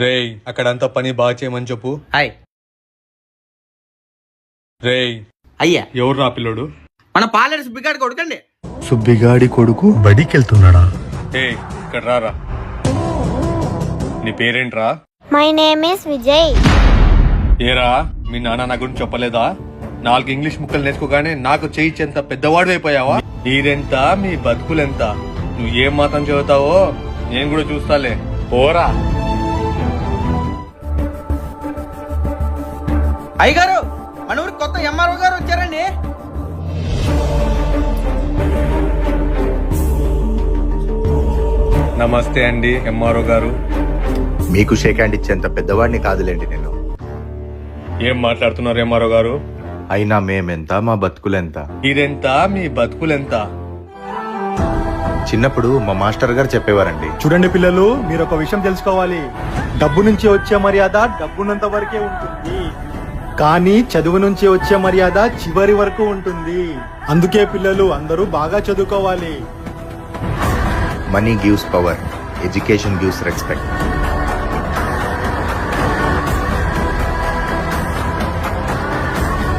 రేయ్ అక్కడంతా పని బాగా చేయమని చెప్పు. హాయ్ రేయ్ అయ్యా, ఎవరు నా పిల్లోడు? మన పాలేరు సుబ్బిగాడి కొడుకండి. సుబ్బిగాడి కొడుకు బడికెళ్తున్నాడా? ఏ ఇక్కడ రారా. నీ పేరేంట్రా? My name is Vijay. ఏరా మీ నాన్న నా గురించి చెప్పలేదా? 4 ఇంగ్లీష్ ముక్కలు నేర్చుకోగానే నాకు చేయించేంత పెద్దవాడు అయిపోయావా? మీరెంత, మీ బతుకులెంత? నువ్వు ఏం మాత్రం చదువుతావో నేను కూడా చూస్తాలే. పోరా. అయ్యగారు, మన ఊరికి కొత్త ఎంఆర్ఓ గారు వచ్చారండి. నమస్తే అండి ఎంఆర్ఓ గారు. మీకు షేక్ హ్యాండ్ ఇచ్చేంత పెద్దవాడిని కాదులేండి నేను. ఏం మాట్లాడుతున్నారు ఎంఆర్ఓ గారు? అయినా మేమెంత, మా బతుకులెంత? మీరెంత, మీ బతుకులెంత? చిన్నప్పుడు మా మాస్టర్ గారు చెప్పేవారండి, చూడండి పిల్లలు, మీరు ఒక విషయం తెలుసుకోవాలి. డబ్బు నుంచి వచ్చే మర్యాద డబ్బునంత వరకే ఉంటుంది, కానీ చదువు నుంచి వచ్చే మర్యాద చివరి వరకు ఉంటుంది. అందుకే పిల్లలు అందరూ బాగా చదువుకోవాలి. Money gives power, education gives respect.